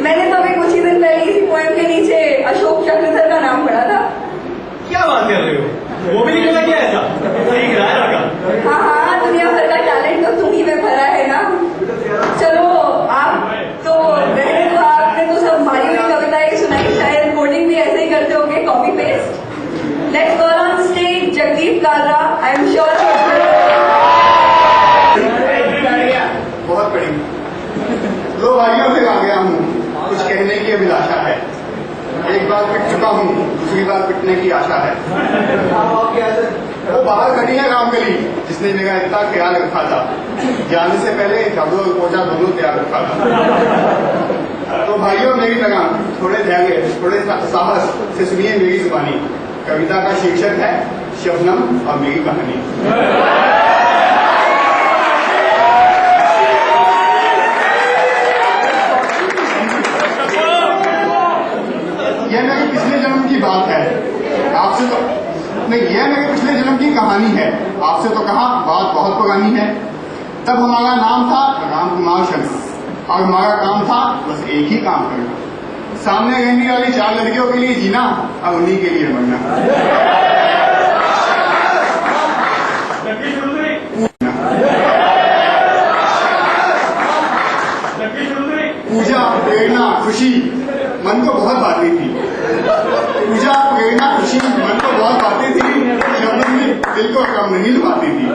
मैंने तो अभी कुछ ही दिन पहले इसी पोएम के नीचे अशोक चक्रधर का नाम पढ़ा था। क्या बात कर रहे हो? वो भी निकला क्या ऐसा? ठीक रहा है लड़का। हाँ, दुनिया भर का टैलेंट तो तुम ही में भरा है ना। चलो आप तो रहने दो, आपने तो सब भारी हुई कविताएं सुनाई, शायद कोडिंग भी ऐसे ही करते होंगे, copy paste. Let's call on stage Jagdeep Kalra. I am sure बहुत बड़ी। लो भाइयों, फिर आ गया हूँ, कुछ कहने की अभिलाषा है। एक बार पिट चुका हूँ, दूसरी बार पिटने की आशा है। वो बाहर खड़ी है रामगली, जिसने मेरा इतना ख्याल रखा था। जाने से पहले झाड़ू और पोछा दोनों तैयार रखा था। तो भाइयों, मेरी तरह थोड़े धैर्य, थोड़े साहस से सुनिए मेरी जुबानी। कविता का शीर्षक है शबनम और मेरी कहानी। यह मेरे पिछले जन्म की बात है, आपसे तो नहीं, यह मेरे पिछले जन्म की कहानी है। आपसे तो कहा, बात बहुत पुरानी है। तब हमारा नाम था राम कुमार शर्मा, और हमारा काम था बस एक ही काम करना, सामने रहने वाली 4 लड़कियों के लिए जीना और उन्हीं के लिए मरना। पूजा, प्रेरणा, खुशी मन को बहुत बाती थी। पूजा, प्रेरणा, खुशी मन को बहुत बाती थी, शबनम भी दिल को कम नहीं लुभाती थी।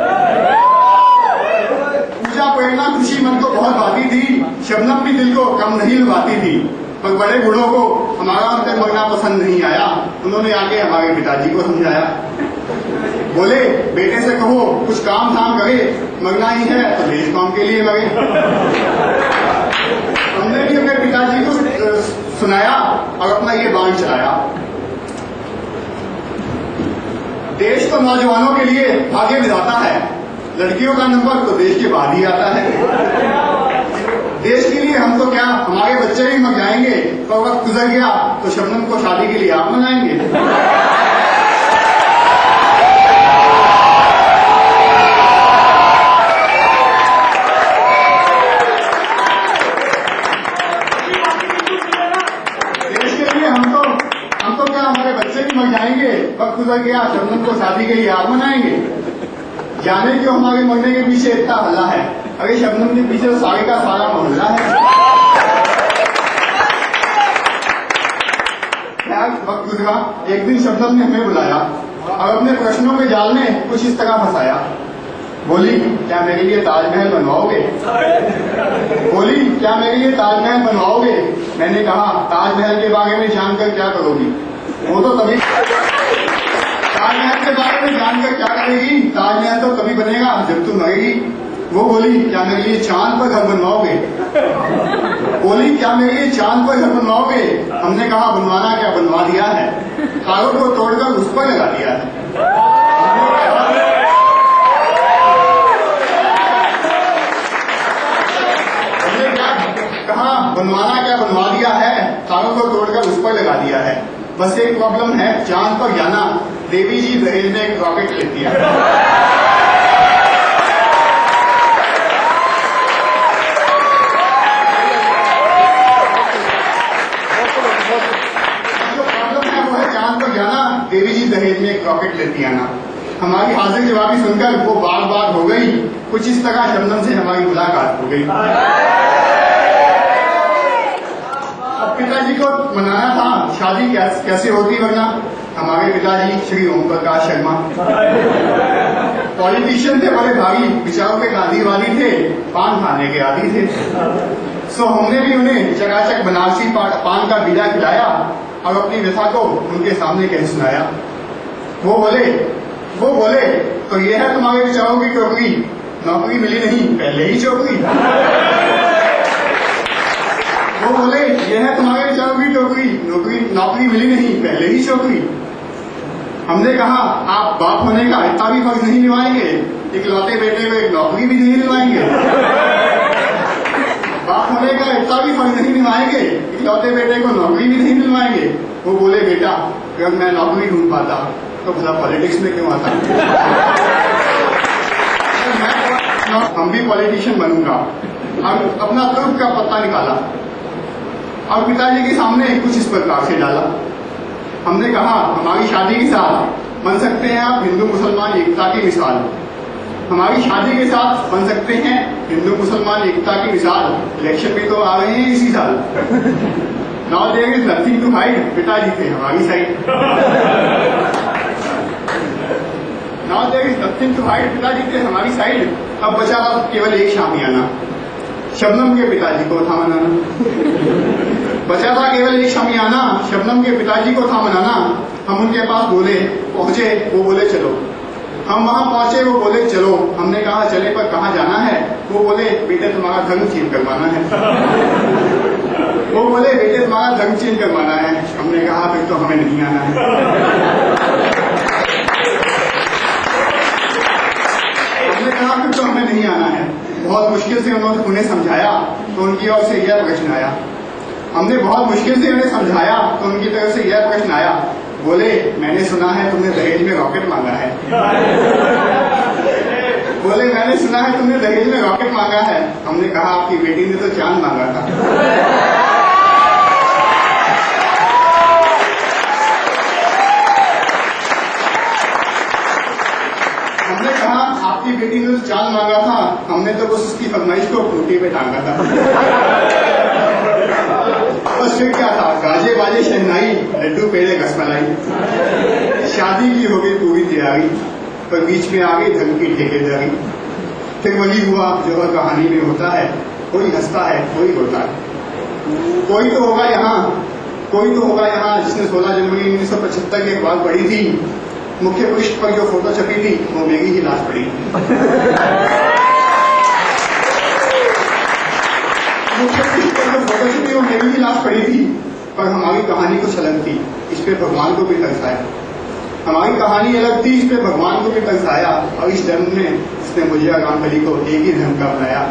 पूजा, प्रेरणा, खुशी मन को बहुत बाती थी, शबनम भी दिल को कम नहीं लुभाती थी। पर बड़े बूढ़ों को हमारा उनसे मरना पसंद नहीं आया। उन्होंने आके हमारे पिताजी को समझाया। बोले, बेटे से कहो कुछ काम धाम करे, मरना ही है तो देश काम के लिए मरे। हमने भी अपने पिताजी को सुनाया और अपना ये बाण चलाया। देश तो नौजवानों के लिए भाग्य विधाता है, लड़कियों का नंबर तो देश के बाद ही आता है। देश के लिए हम तो क्या, हमारे बच्चे ही मर जाएंगे, पर वक्त गुजर गया तो शबनम को शादी के लिए आप मनाएंगे। जाएंगे, वक्त गुजर गया, शबनम को शादी के लिए आप मनाएंगे। जाने क्यों हमारे मरने के पीछे इतना हल्ला है, अरे शबनम के पीछे तो सारे का सारा मोहल्ला है। वक्त गुजरा, एक दिन शबनम ने हमें बुलाया और अपने प्रश्नों के जाल में कुछ इस तरह फंसाया। बोली, क्या मेरे लिए ताजमहल बनवाओगे? बोली, क्या मेरे लिए ताजमहल बनवाओगे? मैंने कहा, ताजमहल के बारे में जानकर क्या करोगी? वो तो तभी, ताजमहल के बारे में जानकर क्या करेगी? ताजमहल तो तभी बनेगा जब तुम मरेगी। वो बोली, क्या मेरे लिए चांद पर घर बनवाओगे? बोली, क्या मेरे लिए चांद पर घर बनवाओगे? हमने कहा, बनवाना क्या, बनवा दिया है, कारों को तोड़कर उस पर लगा दिया है। हमने क्या कहा, बनवाना क्या, बनवा दिया है, कारों को तोड़कर उस पर लगा दिया है। बस एक प्रॉब्लम है, चांद पर जाना देवी जी दहेज में एक रॉकेट लेती है। जो प्रॉब्लम है वो है चांद पर जाना, देवी जी दहेज में एक रॉकेट लेती है ना। हमारी हाजिर जवाबी सुनकर वो बार बार हो गई। कुछ इस तरह शबनम से हमारी मुलाकात हो गई। पिताजी को मनाना था, शादी कैसे होती वरना। हमारे पिताजी श्री ओम प्रकाश शर्मा पॉलिटिशियन थे, बड़े भारी, विचारों के गांधीवादी थे, पान खाने के आदी थे। सो हमने भी उन्हें चकाचक बनारसी पान का बीड़ा खिलाया और अपनी व्यथा को उनके सामने कह सुनाया। वो बोले, तो ये है तुम्हारे विचारों की टोकरी, नौकरी मिली नहीं पहले ही चौकरी। वो बोले, ये है तुम्हारे विचारों की टोकरी, नौकरी मिली नहीं पहले ही चौकरी। हमने कहा, आप बाप होने का इतना भी फर्ज नहीं निभाएंगे, इकलौते बेटे को एक नौकरी भी नहीं दिलवाएंगे। बाप होने का इतना भी फर्ज नहीं निभाएंगे, इकलौते बेटे को नौकरी भी नहीं दिलवाएंगे। वो बोले, बेटा अगर मैं नौकरी ढूंढ पाता तो भला पॉलिटिक्स में क्यों आता? हम भी पॉलिटिशियन बनूंगा। अब अपना तुर्क का पत्ता निकाला और पिताजी के सामने कुछ इस प्रकार से डाला। हमने कहा हमारी शादी के साथ बन सकते हैं आप हिंदू मुसलमान एकता की मिसाल। हमारी शादी के साथ बन सकते हैं हिंदू मुसलमान एकता की मिसाल। इलेक्शन भी तो आ रहे हैं इसी साल। Now there is nothing to hide, पिताजी थे हमारी side. Now there is nothing to hide, पिताजी थे हमारी साइड। अब बचा केवल एक शामियाना, शबनम के पिताजी को था मनाना। बचा था केवल एक शामियाना, शबनम के पिताजी को था मनाना। हम उनके पास बोले पहुंचे, वो बोले चलो। हम वहां पहुंचे, वो बोले चलो। हमने कहा चले पर कहाँ जाना है? वो बोले बेटे तुम्हारा धर्म चेंज करवाना है। वो बोले बेटे तुम्हारा धर्म चेंज करवाना है। हमने कहा फिर तो हमें नहीं आना है। हमने कहा फिर तो हमें नहीं आना है। बहुत मुश्किल से उन्होंने उन्हें समझाया तो उनकी ओर से यह प्रश्न आया। हमने बहुत मुश्किल से उन्हें समझाया तो उनकी तरफ से यह प्रश्न आया। बोले मैंने सुना है तुमने दहेज में रॉकेट मांगा है। बोले मैंने सुना है तुमने दहेज में रॉकेट मांगा है। हमने कहा आपकी बेटी ने तो चांद मांगा था। हमने कहा आपकी बेटी ने तो चांद मांगा था, हमने तो बस उसकी फरमाइश को खूंटी पे टांगा था। बस फिर क्या था, गाजे बाजे शहनाई, लड्डू पेड़े रसमलाई। शादी की हो गई पूरी तैयारी, पर बीच में आ गई धन की ठेकेदारी। फिर वही हुआ जो हर कहानी में होता है, कोई हंसता है कोई रोता है। कोई तो होगा यहाँ जिसने 16 जनवरी 1975 की अखबार पढ़ी थी। मुख्य पृष्ठ पर जो फोटो छपी थी वो मेरी ही लाश पड़ी। मुख्य पृष्ठ पर जो फोटो छपी वो मेरी ही लाश पड़ी थी। पर हमारी कहानी कुछ अलग थी, इस पे भगवान को भी तरसाया। हमारी कहानी अलग थी, इस पे भगवान को भी तरसाया। और इस जन्म में इसने मुझे रामकली को एक ही धर्म का बनाया।